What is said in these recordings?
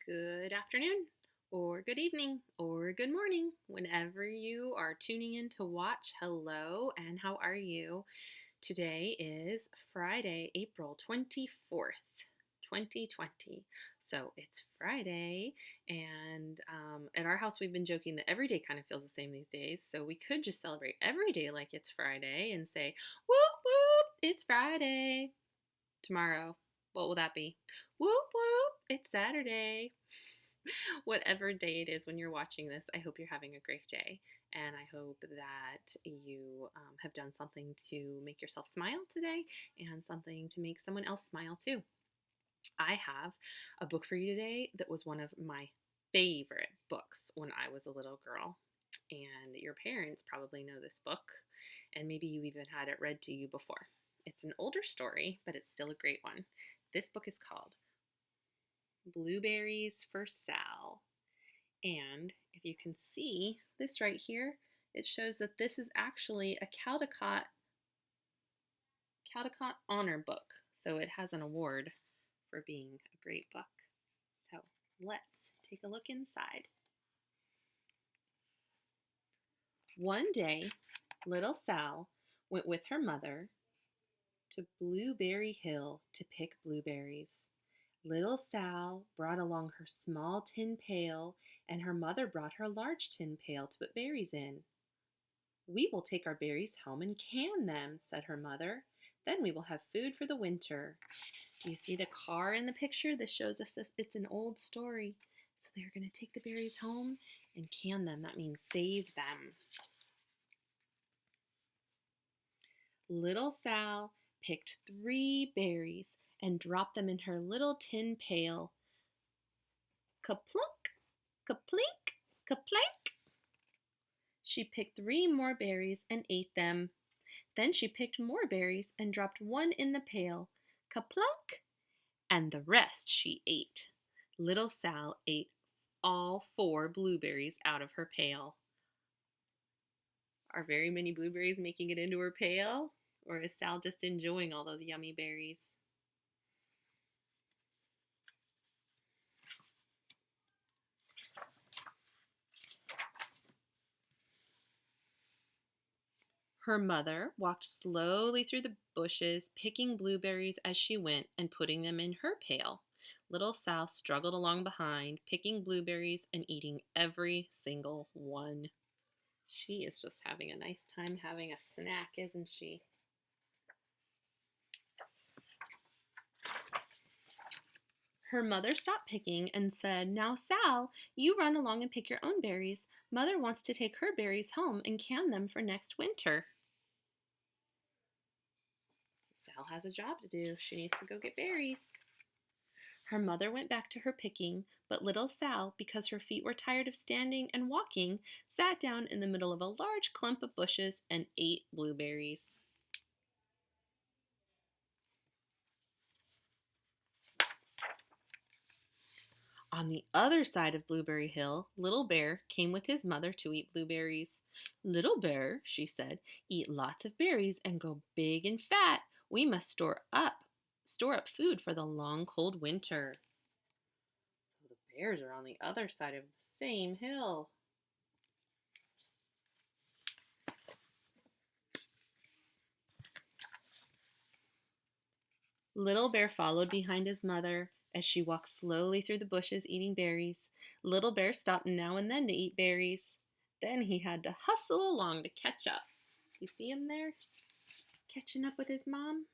good afternoon, or good evening, or good morning, whenever you are tuning in to watch. Hello, and how are you? Today is Friday, April 24th, 2020. So it's Friday, and at our house, we've been joking that every day kind of feels the same these days. So we could just celebrate every day like it's Friday and say, whoop, whoop, it's Friday. Tomorrow, what will that be? Whoop, whoop, it's Saturday. Whatever day it is when you're watching this, I hope you're having a great day. And I hope that you have done something to make yourself smile today and something to make someone else smile too. I have a book for you today that was one of my favorite books when I was a little girl. And your parents probably know this book, and maybe you even had it read to you before. It's an older story, but it's still a great one. This book is called Blueberries for Sal. And if you can see this right here, it shows that this is actually a Caldecott Honor book. So it has an award for being a great book. So let's take a look inside. One day, little Sal went with her mother to Blueberry Hill to pick blueberries. Little Sal brought along her small tin pail, and her mother brought her large tin pail to put berries in. "We will take our berries home and can them," said her mother. "Then we will have food for the winter." Do you see the car in the picture? This shows us that it's an old story. So they're going to take the berries home and can them. That means save them. Little Sal picked 3 berries and dropped them in her little tin pail. Kaplunk, kaplink, kaplank. She picked 3 more berries and ate them. Then she picked more berries and dropped 1 in the pail. Kaplunk, and the rest she ate. Little Sal ate all 4 blueberries out of her pail. Are very many blueberries making it into her pail? Or is Sal just enjoying all those yummy berries? Her mother walked slowly through the bushes, picking blueberries as she went and putting them in her pail. Little Sal struggled along behind, picking blueberries and eating every single one. She is just having a nice time having a snack, isn't she? Her mother stopped picking and said, "Now, Sal, you run along and pick your own berries. Mother wants to take her berries home and can them for next winter." So Sal has a job to do. She needs to go get berries. Her mother went back to her picking, but little Sal, because her feet were tired of standing and walking, sat down in the middle of a large clump of bushes and ate blueberries. On the other side of Blueberry Hill, Little Bear came with his mother to eat blueberries. "Little Bear," she said, "eat lots of berries and grow big and fat. We must store up food for the long cold winter." So the bears are on the other side of the same hill. Little Bear followed behind his mother as she walked slowly through the bushes eating berries. Little Bear stopped now and then to eat berries. Then he had to hustle along to catch up. You see him there? Catching up with his mom?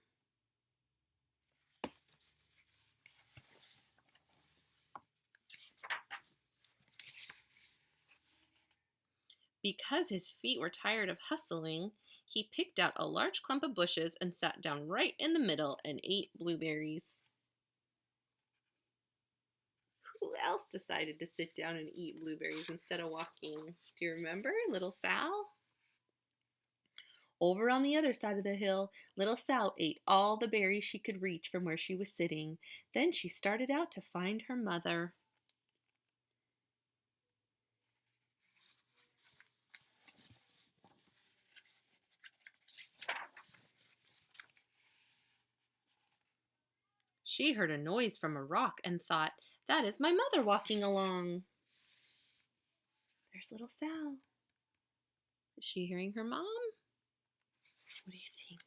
Because his feet were tired of hustling, he picked out a large clump of bushes and sat down right in the middle and ate blueberries. Who else decided to sit down and eat blueberries instead of walking? Do you remember, little Sal? Over on the other side of the hill, little Sal ate all the berries she could reach from where she was sitting. Then she started out to find her mother. She heard a noise from a rock and thought, That is my mother walking along. There's little Sal. Is she hearing her mom? What do you think?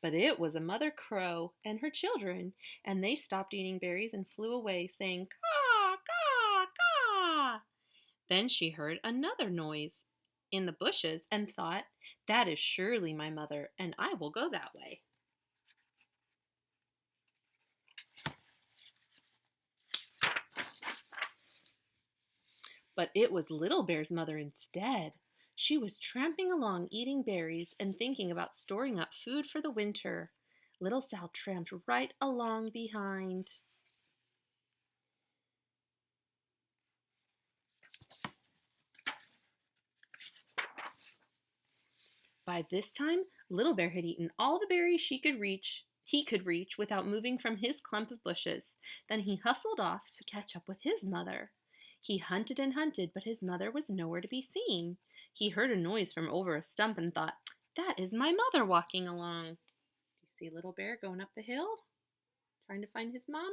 But it was a mother crow and her children, and they stopped eating berries and flew away, saying, caw, caw, caw. Then she heard another noise in the bushes and thought, that is surely my mother, and I will go that way. But it was Little Bear's mother instead. She was tramping along eating berries and thinking about storing up food for the winter. Little Sal tramped right along behind. By this time, Little Bear had eaten all the berries he could reach without moving from his clump of bushes. Then he hustled off to catch up with his mother. He hunted and hunted, but his mother was nowhere to be seen. He heard a noise from over a stump and thought, that is my mother walking along. Do you see Little Bear going up the hill, trying to find his mom?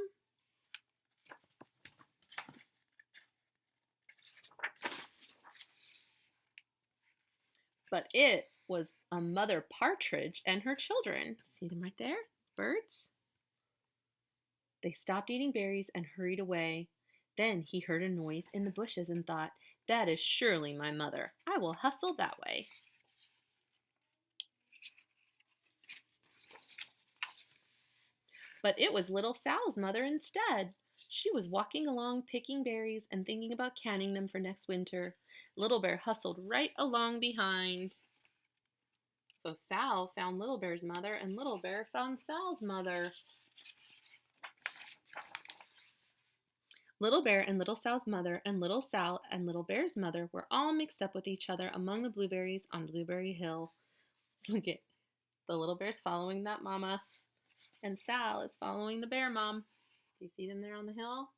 But it was a mother partridge and her children. See them right there? Birds? They stopped eating berries and hurried away. Then he heard a noise in the bushes and thought, that is surely my mother. I will hustle that way. But it was little Sal's mother instead. She was walking along picking berries and thinking about canning them for next winter. Little Bear hustled right along behind. So Sal found Little Bear's mother, and Little Bear found Sal's mother. Little Bear and Little Sal's mother and Little Sal and Little Bear's mother were all mixed up with each other among the blueberries on Blueberry Hill. Look at the little bear's following that mama, and Sal is following the bear mom. Do you see them there on the hill?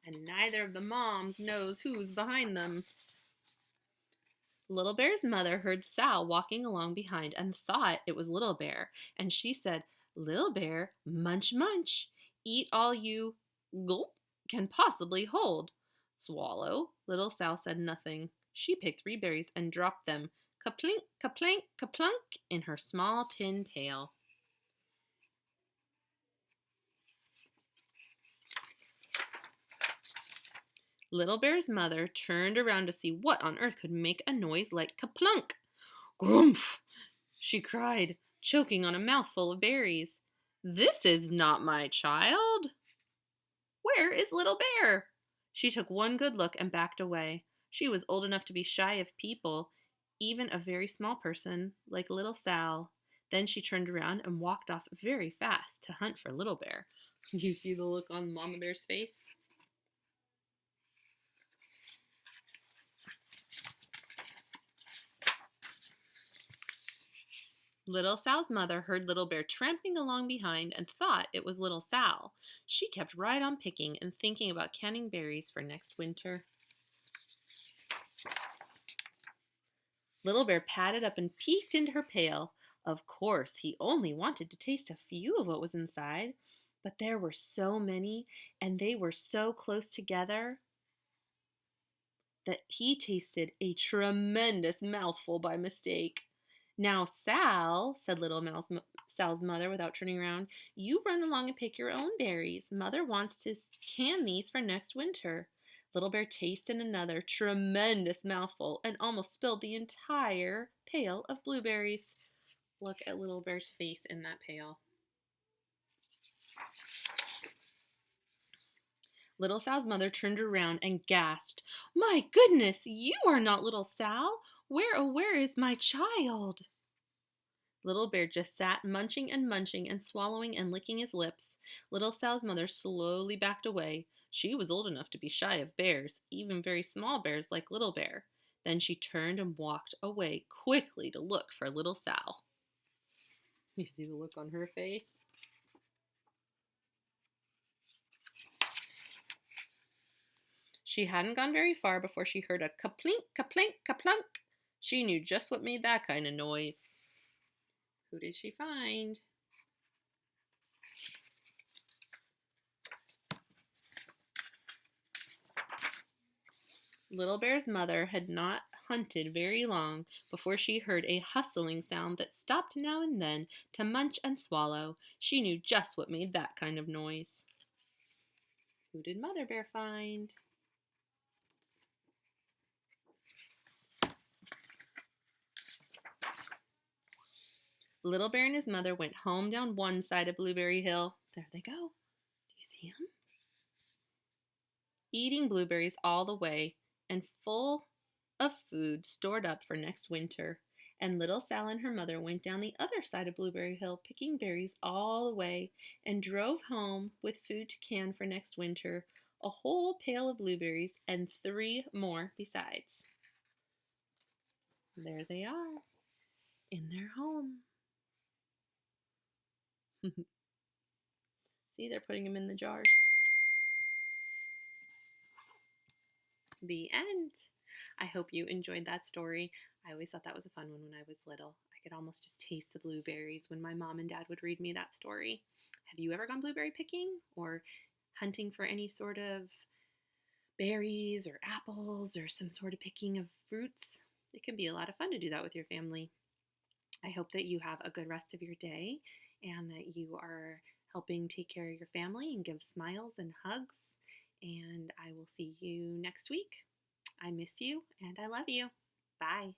And neither of the moms knows who's behind them. Little Bear's mother heard Sal walking along behind and thought it was Little Bear, and she said, Little Bear, munch, munch. Eat all you gulp can possibly hold. Swallow. Little Sal said nothing. She picked 3 berries and dropped them, kaplink, kaplank, kaplunk, in her small tin pail. Little Bear's mother turned around to see what on earth could make a noise like kaplunk. Grumph! She cried, choking on a mouthful of berries. This is not my child. Where is Little Bear? She took one good look and backed away. She was old enough to be shy of people, even a very small person like little Sal. Then she turned around and walked off very fast to hunt for Little Bear. You see the look on Mama Bear's face? Little Sal's mother heard Little Bear tramping along behind and thought it was Little Sal. She kept right on picking and thinking about canning berries for next winter. Little Bear padded up and peeked into her pail. Of course, he only wanted to taste a few of what was inside, but there were so many, and they were so close together that he tasted a tremendous mouthful by mistake. Now, Sal, said Sal's mother without turning around, you run along and pick your own berries. Mother wants to can these for next winter. Little Bear tasted another tremendous mouthful and almost spilled the entire pail of blueberries. Look at Little Bear's face in that pail. Little Sal's mother turned around and gasped, My goodness, you are not Little Sal. Where, oh, where is my child? Little Bear just sat munching and swallowing and licking his lips. Little Sal's mother slowly backed away. She was old enough to be shy of bears, even very small bears like Little Bear. Then she turned and walked away quickly to look for Little Sal. You see the look on her face? She hadn't gone very far before she heard a kaplink, kaplink, kaplunk. She knew just what made that kind of noise. Who did she find? Little Bear's mother had not hunted very long before she heard a hustling sound that stopped now and then to munch and swallow. She knew just what made that kind of noise. Who did Mother Bear find? Little Bear and his mother went home down one side of Blueberry Hill. There they go. Do you see them? Eating blueberries all the way and full of food stored up for next winter. And little Sal and her mother went down the other side of Blueberry Hill, picking berries all the way, and drove home with food to can for next winter, a whole pail of blueberries and 3 more besides. There they are, in their home. See, they're putting them in the jars. The end. I hope you enjoyed that story. I always thought that was a fun one when I was little. I could almost just taste the blueberries when my mom and dad would read me that story. Have you ever gone blueberry picking or hunting for any sort of berries or apples or some sort of picking of fruits? It can be a lot of fun to do that with your family. I hope that you have a good rest of your day and that you are helping take care of your family and give smiles and hugs. And I will see you next week. I miss you and I love you. Bye.